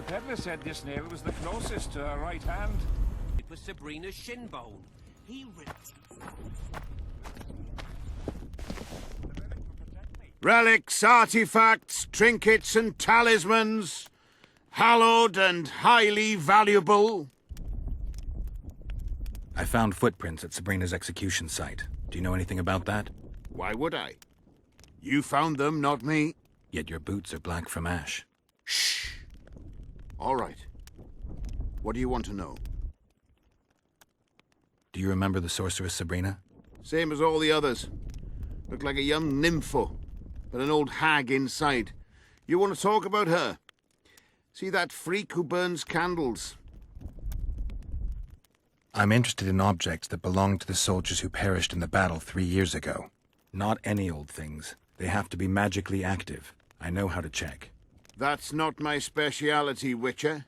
The peddler said this nail was the closest to her right hand. It was Sabrina's shin bone. He ripped. Relics, artifacts, trinkets and talismans, hallowed and highly valuable. I found footprints at Sabrina's execution site. Do you know anything about that? Why would I? You found them, not me. Yet your boots are black from ash. Shh. All right. What do you want to know? Do you remember the sorceress Sabrina? Same as all the others. Looked like a young nympho, but an old hag inside. You want to talk about her? See that freak who burns candles? I'm interested in objects that belonged to the soldiers who perished in the battle 3 years ago. Not any old things. They have to be magically active. I know how to check. That's not my speciality, Witcher.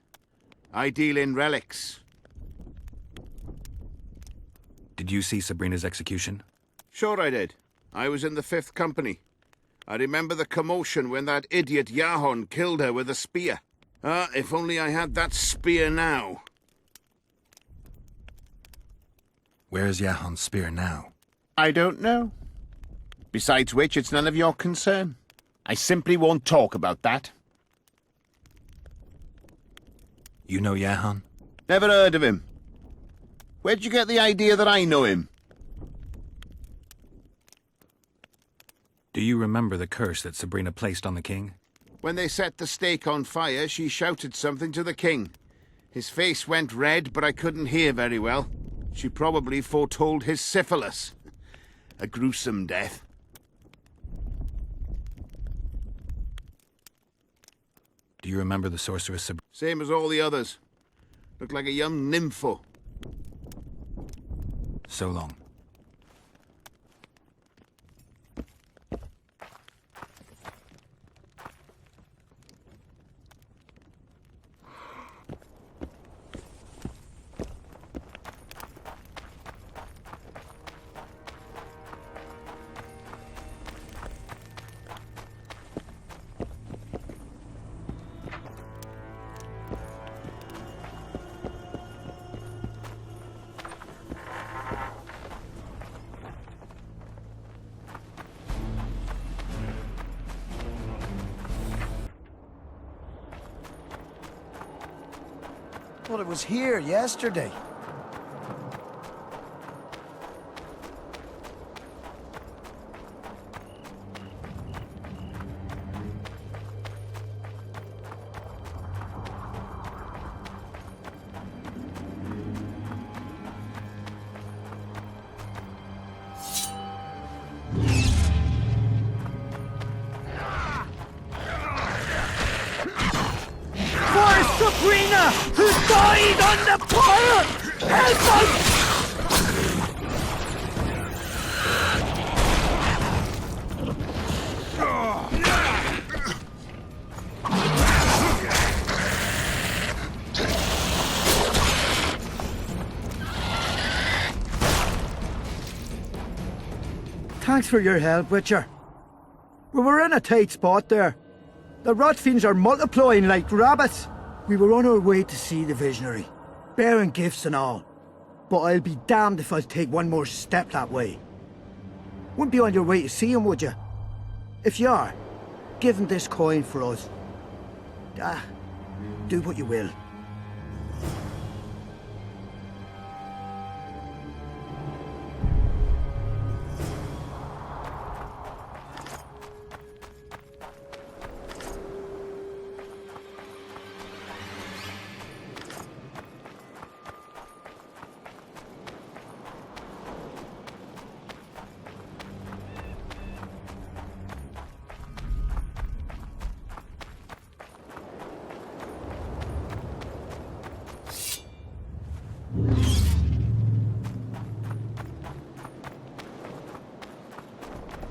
I deal in relics. Did you see Sabrina's execution? Sure I did. I was in the 5th Company. I remember the commotion when that idiot Yahon killed her with a spear. Ah, if only I had that spear now. Where is Yahon's spear now? I don't know. Besides which, it's none of your concern. I simply won't talk about that. You know Yahon? Never heard of him. Where'd you get the idea that I know him? Do you remember the curse that Sabrina placed on the king? When they set the stake on fire, she shouted something to the king. His face went red, but I couldn't hear very well. She probably foretold his syphilis. A gruesome death. Do you remember the sorceress Sabrina? Same as all the others. Looked like a young nympho. So long. Well, it was here yesterday. Sabrina, who died on the fire! Help us! Thanks for your help, Witcher. We were in a tight spot there. The rot fiends are multiplying like rabbits. We were on our way to see the visionary, bearing gifts and all. But I'll be damned if I'll take one more step that way. Wouldn't be on your way to see him, would you? If you are, give him this coin for us. Do what you will.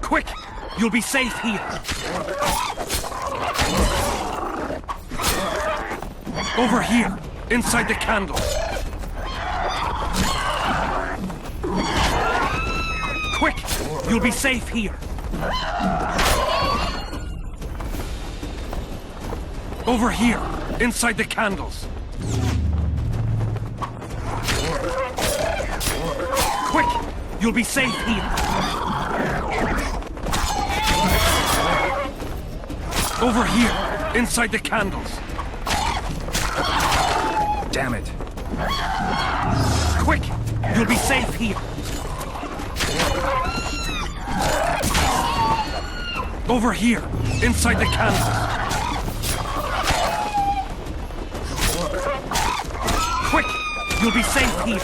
Quick! You'll be safe here! Over here! Inside the candle! Quick! You'll be safe here! Over here, inside the candles. Quick! You'll be safe here. Over here, inside the candles. Damn it. Quick! You'll be safe here. Over here, inside the candles. Quick! You'll be safe here.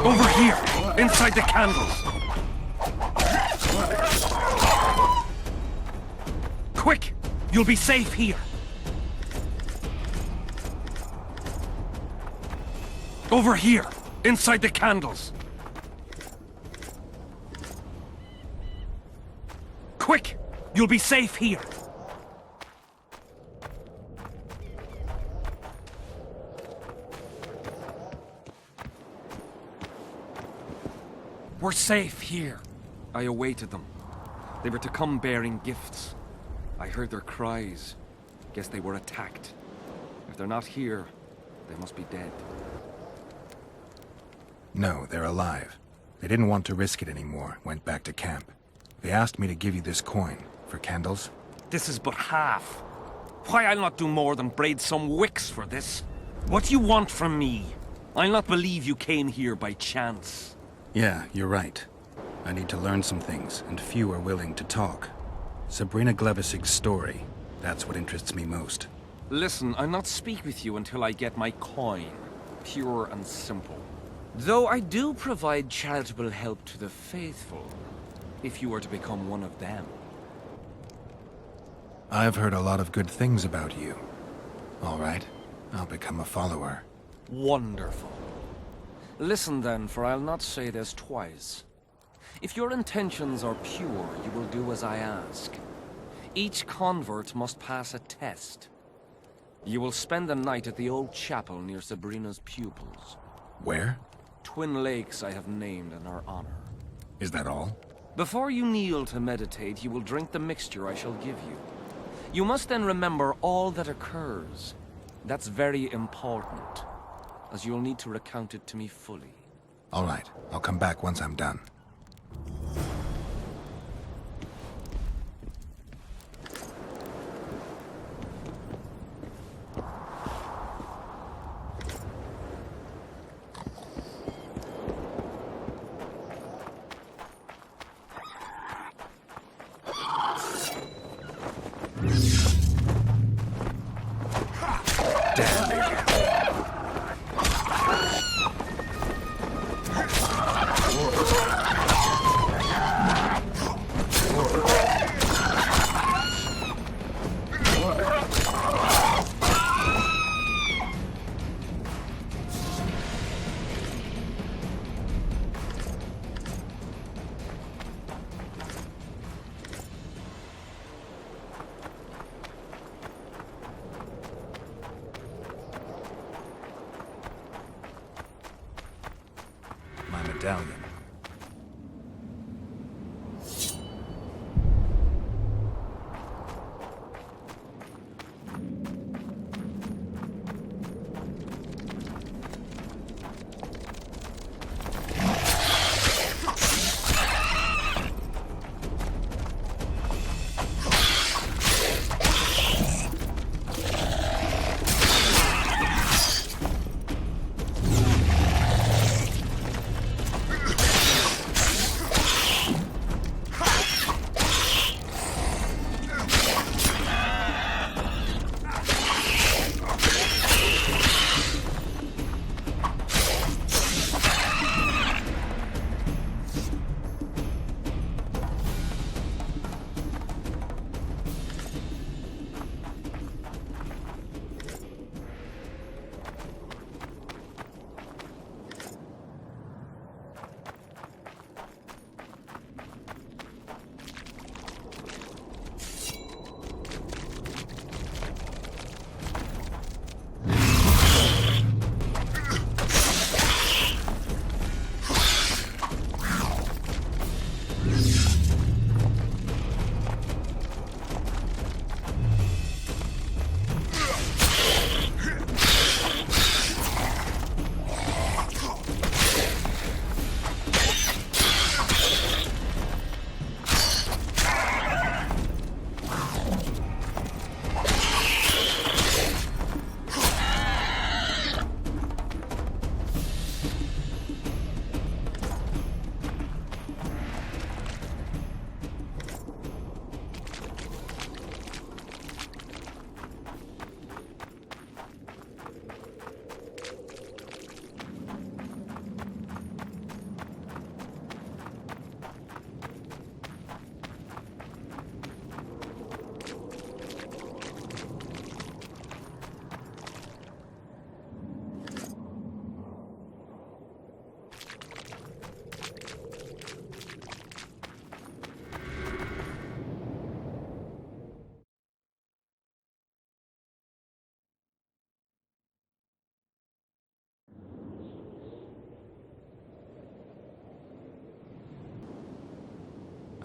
Over here, inside the candles. Quick! You'll be safe here. Over here, inside the candles. Quick! You'll be safe here. We're safe here. I awaited them. They were to come bearing gifts. I heard their cries. Guess they were attacked. If they're not here, they must be dead. No, they're alive. They didn't want to risk it anymore, went back to camp. They asked me to give you this coin, for candles. This is but half. Why, I'll not do more than braid some wicks for this. What do you want from me? I'll not believe you came here by chance. Yeah, you're right. I need to learn some things, and few are willing to talk. Sabrina Glevisig's story, that's what interests me most. Listen, I'll not speak with you until I get my coin. Pure and simple. Though I do provide charitable help to the faithful, if you were to become one of them. I've heard a lot of good things about you. All right, I'll become a follower. Wonderful. Listen then, for I'll not say this twice. If your intentions are pure, you will do as I ask. Each convert must pass a test. You will spend the night at the old chapel near Sabrina's pupils. Where? Twin lakes I have named in her honor. Is that all? Before you kneel to meditate, you will drink the mixture I shall give you. You must then remember all that occurs. That's very important, as you'll need to recount it to me fully. All right, I'll come back once I'm done. My medallion.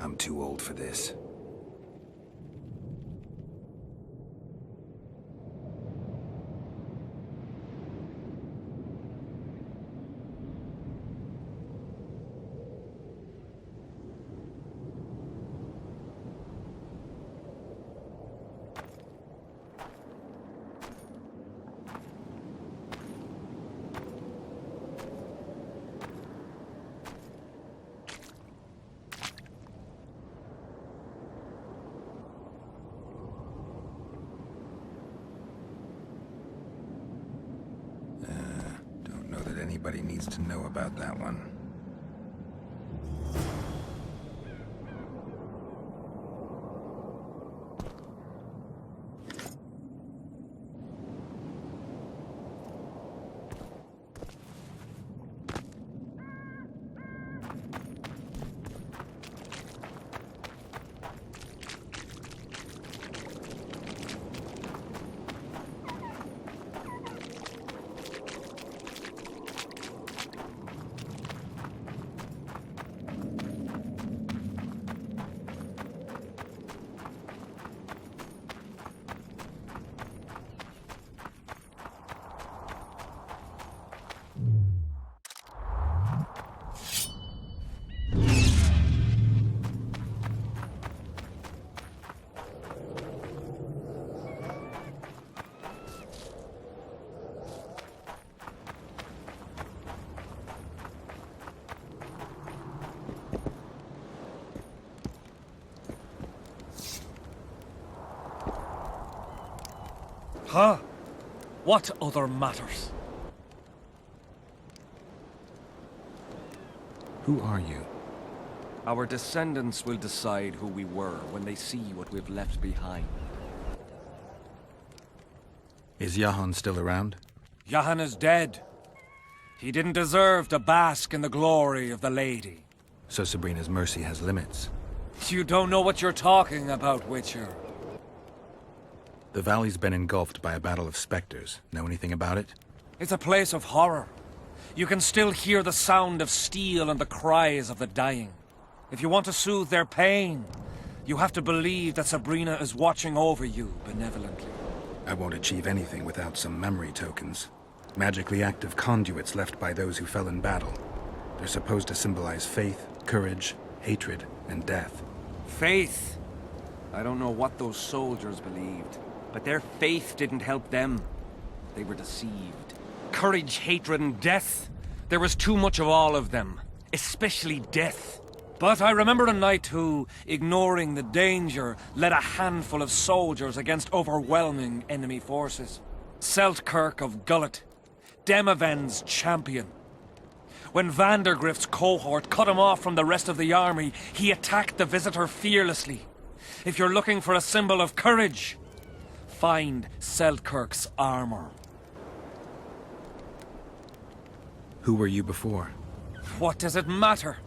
I'm too old for this. Don't know that anybody needs to know about that one. Huh? What other matters? Who are you? Our descendants will decide who we were when they see what we've left behind. Is Jahan still around? Jahan is dead. He didn't deserve to bask in the glory of the lady. So Sabrina's mercy has limits. You don't know what you're talking about, Witcher. The valley's been engulfed by a battle of specters. Know anything about it? It's a place of horror. You can still hear the sound of steel and the cries of the dying. If you want to soothe their pain, you have to believe that Sabrina is watching over you benevolently. I won't achieve anything without some memory tokens. Magically active conduits left by those who fell in battle. They're supposed to symbolize faith, courage, hatred, and death. Faith? I don't know what those soldiers believed, but their faith didn't help them. They were deceived. Courage, hatred, and death. There was too much of all of them, especially death. But I remember a knight who, ignoring the danger, led a handful of soldiers against overwhelming enemy forces. Seltkirk of Gullet, Demaven's champion. When Vandergrift's cohort cut him off from the rest of the army, he attacked the visitor fearlessly. If you're looking for a symbol of courage, find Seltkirk's armor. Who were you before? What does it matter?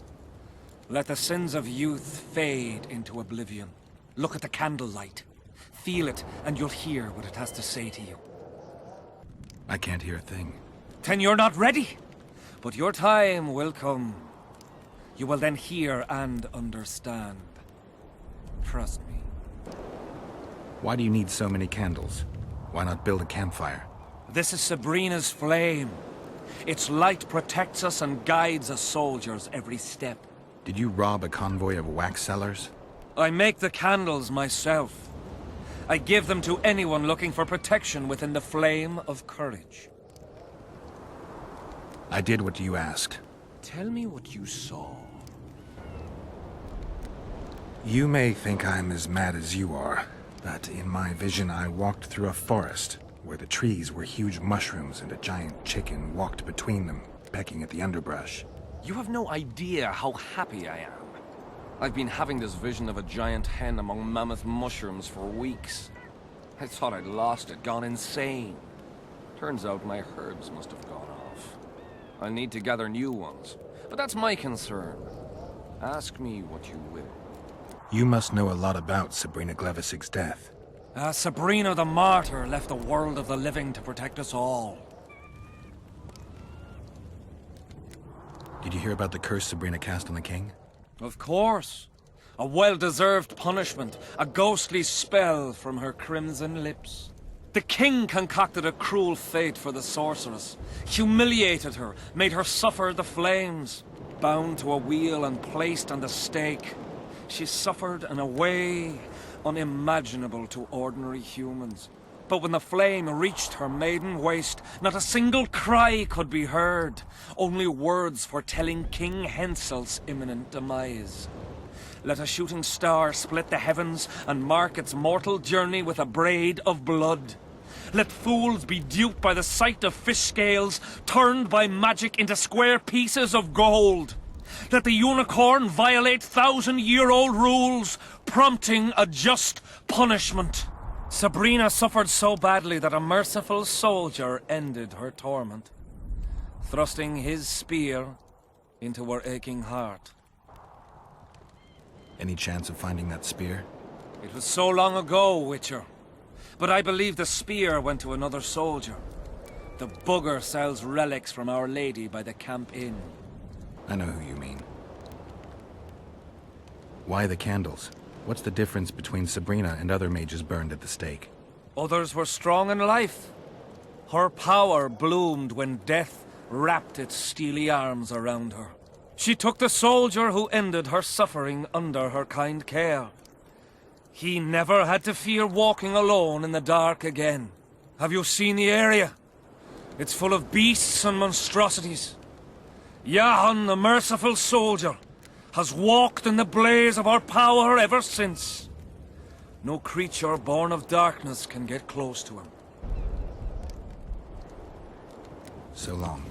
Let the sins of youth fade into oblivion. Look at the candlelight. Feel it, and you'll hear what it has to say to you. I can't hear a thing. Then you're not ready. But your time will come. You will then hear and understand. Trust me. Why do you need so many candles? Why not build a campfire? This is Sabrina's flame. Its light protects us and guides us soldiers every step. Did you rob a convoy of wax sellers? I make the candles myself. I give them to anyone looking for protection within the flame of courage. I did what you asked. Tell me what you saw. You may think I'm as mad as you are, but in my vision I walked through a forest where the trees were huge mushrooms and a giant chicken walked between them, pecking at the underbrush. You have no idea how happy I am. I've been having this vision of a giant hen among mammoth mushrooms for weeks. I thought I'd lost it, gone insane. Turns out my herbs must have gone off. I'll need to gather new ones, but that's my concern. Ask me what you will. You must know a lot about Sabrina Glevisig's death. Sabrina the Martyr left the world of the living to protect us all. Did you hear about the curse Sabrina cast on the king? Of course. A well-deserved punishment, a ghostly spell from her crimson lips. The king concocted a cruel fate for the sorceress, humiliated her, made her suffer the flames. Bound to a wheel and placed on the stake, she suffered in a way unimaginable to ordinary humans. But when the flame reached her maiden waist, not a single cry could be heard, only words foretelling King Hensel's imminent demise. Let a shooting star split the heavens and mark its mortal journey with a braid of blood. Let fools be duped by the sight of fish scales, turned by magic into square pieces of gold. Let the unicorn violate 1,000-year-old rules, prompting a just punishment. Sabrina suffered so badly that a merciful soldier ended her torment, thrusting his spear into her aching heart. Any chance of finding that spear? It was so long ago, Witcher. But I believe the spear went to another soldier. The bugger sells relics from Our Lady by the Camp Inn. I know who you mean. Why the candles? What's the difference between Sabrina and other mages burned at the stake? Others were strong in life. Her power bloomed when death wrapped its steely arms around her. She took the soldier who ended her suffering under her kind care. He never had to fear walking alone in the dark again. Have you seen the area? It's full of beasts and monstrosities. Jahan, the merciful soldier, has walked in the blaze of our power ever since. No creature born of darkness can get close to him. So long.